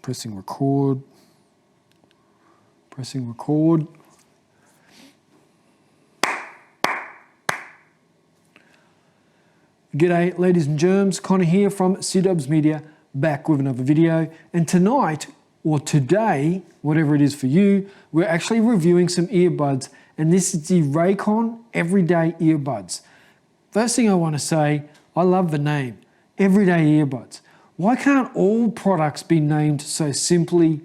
pressing record. Pressing record. G'day ladies and germs, Connor here from C-Dubs Media, back with another video. And tonight, or today, whatever it is for you, we're actually reviewing some earbuds, and this is the Raycon Everyday Earbuds. First thing I want to say, I love the name, Everyday Earbuds. Why can't all products be named so simply?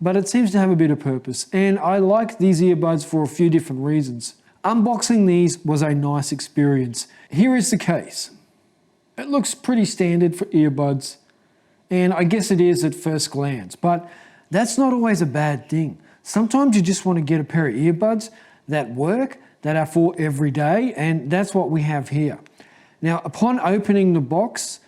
But it seems to have a bit of purpose, and I like these earbuds for a few different reasons. Unboxing these was a nice experience. Here is the case. It looks pretty standard for earbuds, and I guess it is at first glance, but that's not always a bad thing. Sometimes you just want to get a pair of earbuds that work, that are for every day, and that's what we have here. Now, upon opening the box,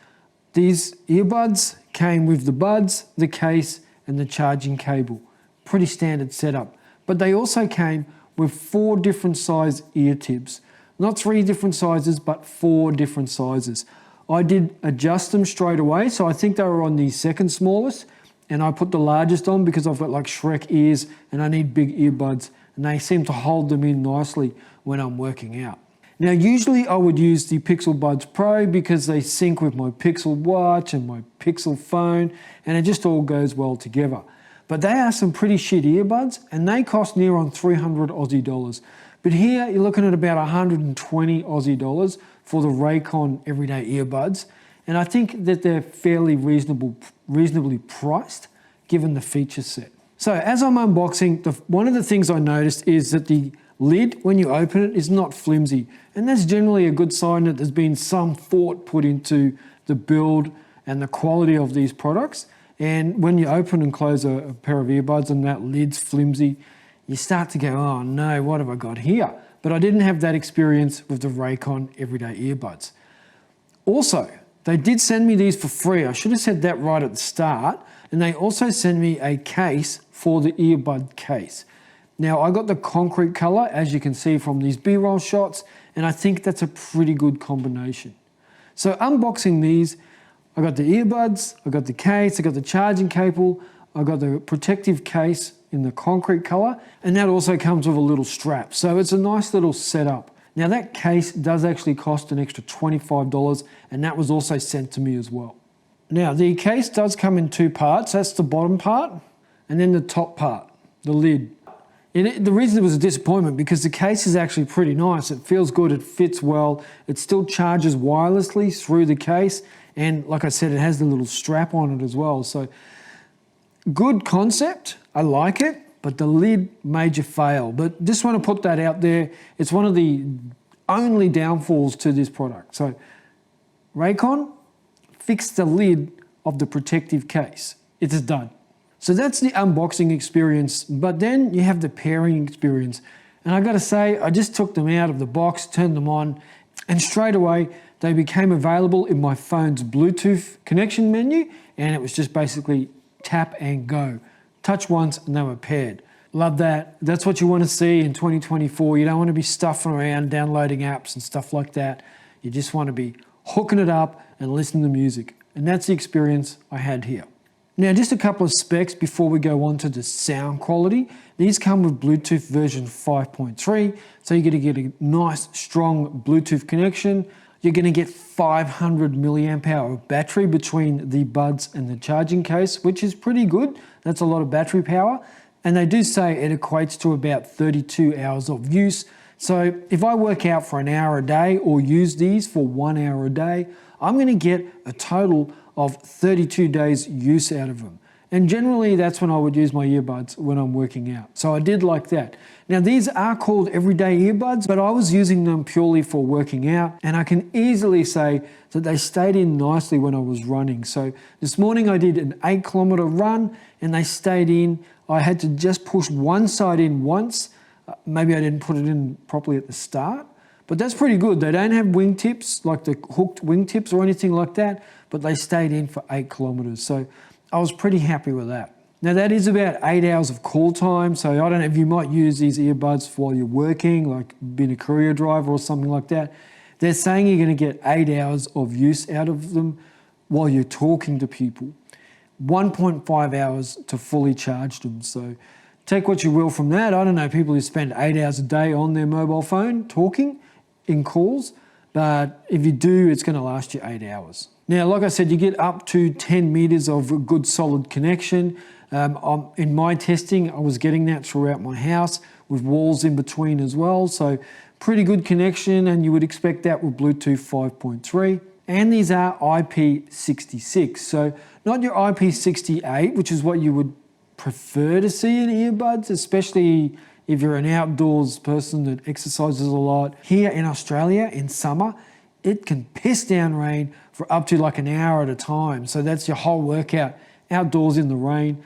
these earbuds came with the buds, the case, and the charging cable. Pretty standard setup. But they also came with 4 different size ear tips. Not 3 different sizes, but 4 different sizes. I did adjust them straight away, so I think they were on the second smallest, and I put the largest on because I've got like Shrek ears and I need big earbuds, and they seem to hold them in nicely when I'm working out. Now, usually I would use the Pixel Buds Pro because they sync with my Pixel Watch and my Pixel phone, and it just all goes well together. But they are some pretty shit earbuds, and they cost near on 300 Aussie dollars. But here you're looking at about 120 Aussie dollars for the Raycon Everyday Earbuds, and I think that they're fairly reasonably priced given the feature set. So as I'm unboxing, one of the things I noticed is that the lid, when you open it, is not flimsy, and that's generally a good sign that there's been some thought put into the build and the quality of these products. And when you open and close a pair of earbuds and that lid's flimsy, you start to go, oh no, what have I got here? But I didn't have that experience with the Raycon Everyday Earbuds. Also, they did send me these for free. I should have said that right at the start. And they also sent me a case for the earbud case. Now, I got the concrete color, as you can see from these B-roll shots, and I think that's a pretty good combination. So unboxing these, I got the earbuds, I got the case, I got the charging cable, I got the protective case in the concrete color, and that also comes with a little strap. So it's a nice little setup. Now that case does actually cost an extra $25, and that was also sent to me as well. Now the case does come in 2 parts. That's the bottom part, and then the top part, the lid. The reason it was a disappointment because the case is actually pretty nice. It feels good, it fits well, it still charges wirelessly through the case, and like I said, it has the little strap on it as well. So good concept, I like it, but the lid major fail. But just want to put that out there. It's one of the only downfalls to this product. So Raycon, fix the lid of the protective case. It's done. So that's the unboxing experience, but then you have the pairing experience. And I gotta say, I just took them out of the box, turned them on, and straight away, they became available in my phone's Bluetooth connection menu, and it was just basically tap and go. Touch once and they were paired. Love that. That's what you want to see in 2024. You don't want to be stuffing around downloading apps and stuff like that. You just want to be hooking it up and listening to music. And that's the experience I had here. Now, just a couple of specs before we go on to the sound quality. These come with Bluetooth version 5.3, so you're going to get a nice, strong Bluetooth connection. You're going to get 500 milliamp hour battery between the buds and the charging case, which is pretty good. That's a lot of battery power. And they do say it equates to about 32 hours of use. So if I work out for an hour a day or use these for 1 hour a day, I'm going to get a total of 32 days use out of them. And generally that's when I would use my earbuds when I'm working out. So I did like that. Now these are called everyday earbuds, but I was using them purely for working out, and I can easily say that they stayed in nicely when I was running. So this morning I did an 8-kilometer run and they stayed in. I had to just push one side in once. Maybe I didn't put it in properly at the start, but that's pretty good. They don't have wingtips, like the hooked wingtips or anything like that, but they stayed in for 8 kilometers. So I was pretty happy with that. Now that is about 8 hours of call time, so I don't know if you might use these earbuds while you're working, like being a courier driver or something like that. They're saying you're going to get 8 hours of use out of them while you're talking to people. 1.5 hours to fully charge them. So take what you will from that. I don't know, people who spend 8 hours a day on their mobile phone talking in calls, but if you do, it's going to last you 8 hours. Now, like I said, you get up to 10 meters of a good solid connection. In my testing, I was getting that throughout my house with walls in between as well. So pretty good connection, and you would expect that with Bluetooth 5.3. And these are IP66. So not your IP68, which is what you would prefer to see in earbuds, especially if you're an outdoors person that exercises a lot. Here in Australia in summer, it can piss down rain for up to like an hour at a time. So that's your whole workout outdoors in the rain.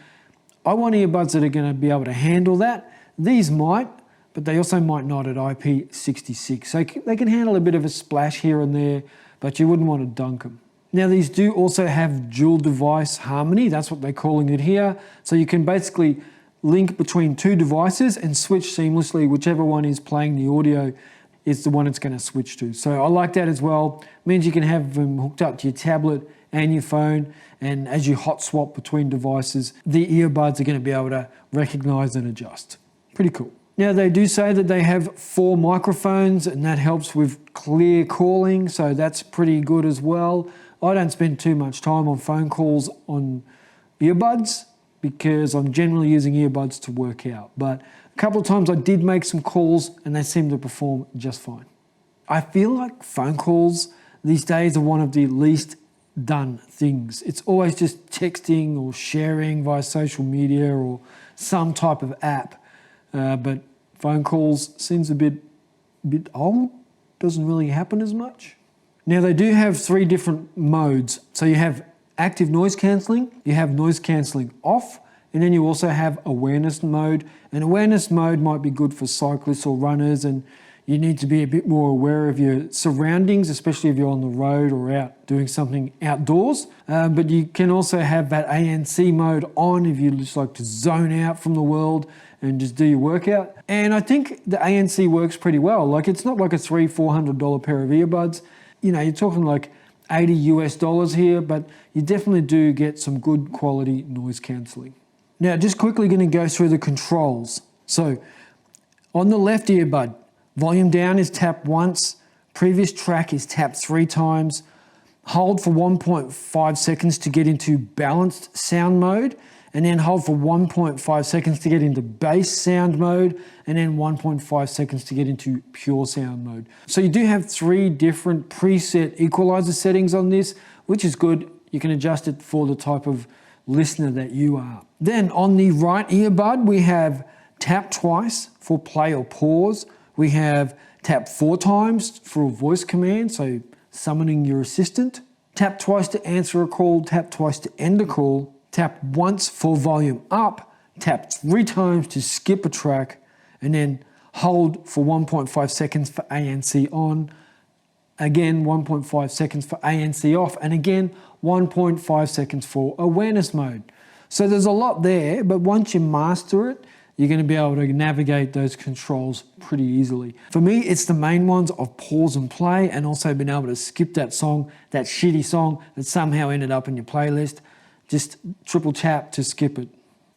I want earbuds that are going to be able to handle that. These might, but they also might not at IP66. So they can handle a bit of a splash here and there, but you wouldn't want to dunk them. Now, these do also have dual device harmony. That's what they're calling it here. So you can basically link between two devices and switch seamlessly. Whichever one is playing the audio is the one it's going to switch to. So I like that as well. It means you can have them hooked up to your tablet and your phone, and as you hot swap between devices, the earbuds are going to be able to recognize and adjust. Pretty cool. Now, they do say that they have 4 microphones, and that helps with clear calling, so that's pretty good as well. I don't spend too much time on phone calls on earbuds because I'm generally using earbuds to work out. But a couple of times I did make some calls and they seem to perform just fine. I feel like phone calls these days are one of the least done things. It's always just texting or sharing via social media or some type of app. But phone calls seems a bit old, doesn't really happen as much. Now, they do have 3 different modes. So you have active noise cancelling, you have noise cancelling off, and then you also have awareness mode. And awareness mode might be good for cyclists or runners, and you need to be a bit more aware of your surroundings, especially if you're on the road or out doing something outdoors. But you can also have that ANC mode on if you just like to zone out from the world and just do your workout. And I think the ANC works pretty well. Like, it's not like a $300-400 pair of earbuds. You know, you're talking like $80 here, but you definitely do get some good quality noise cancelling. Now, just quickly going to go through the controls. So on the left earbud, volume down is tapped once, previous track is tapped 3 times, hold for 1.5 seconds to get into balanced sound mode, and then hold for 1.5 seconds to get into bass sound mode, and then 1.5 seconds to get into pure sound mode. So you do have 3 different preset equalizer settings on this, which is good. You can adjust it for the type of listener that you are. Then on the right earbud, we have tap twice for play or pause. We have tap 4 times for a voice command, so summoning your assistant. Tap twice to answer a call, tap twice to end a call. Tap once for volume up, tap 3 times to skip a track, and then hold for 1.5 seconds for ANC on, again 1.5 seconds for ANC off, and again 1.5 seconds for awareness mode. So there's a lot there, but once you master it, you're going to be able to navigate those controls pretty easily. For me, it's the main ones of pause and play, and also being able to skip that song, that shitty song that somehow ended up in your playlist. Just triple tap to skip it.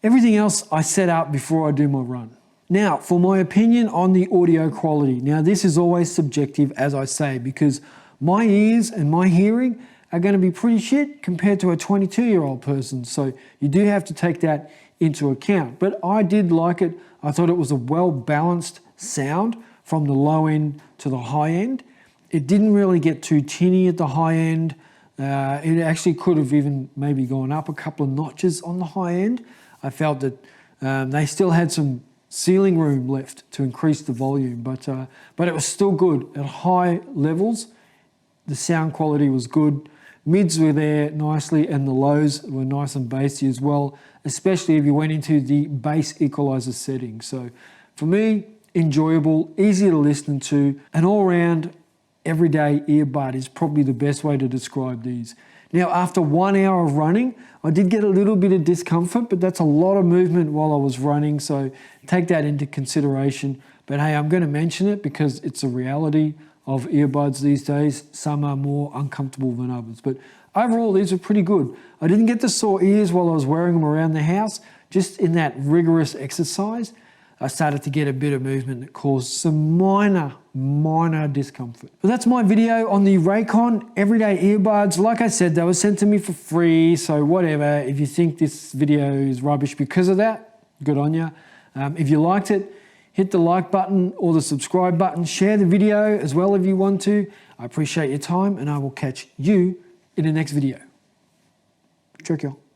Everything else I set up before I do my run. Now, for my opinion on the audio quality. Now, this is always subjective, as I say, because my ears and my hearing are going to be pretty shit compared to a 22-year-old person. So you do have to take that into account. But I did like it. I thought it was a well-balanced sound from the low end to the high end. It didn't really get too tinny at the high end. It actually could have even maybe gone up a couple of notches on the high end. I felt that they still had some ceiling room left to increase the volume, but it was still good. At high levels, the sound quality was good. Mids were there nicely, and the lows were nice and bassy as well, especially if you went into the bass equalizer setting. So for me, enjoyable, easy to listen to, an all-round everyday earbud is probably the best way to describe these. Now, after 1 hour of running, I did get a little bit of discomfort, but that's a lot of movement while I was running, so take that into consideration. But hey, I'm going to mention it because it's a reality of earbuds these days. Some are more uncomfortable than others. But Overall, these are pretty good. I didn't get the sore ears while I was wearing them around the house. Just in that rigorous exercise, I started to get a bit of movement that caused some minor discomfort. But that's my video on the Raycon everyday earbuds. Like I said, they were sent to me for free, so whatever. If you think this video is rubbish because of that, good on you. If you liked it, hit the like button or the subscribe button. Share the video as well if you want to. I appreciate your time, and I will catch you in the next video. Check you.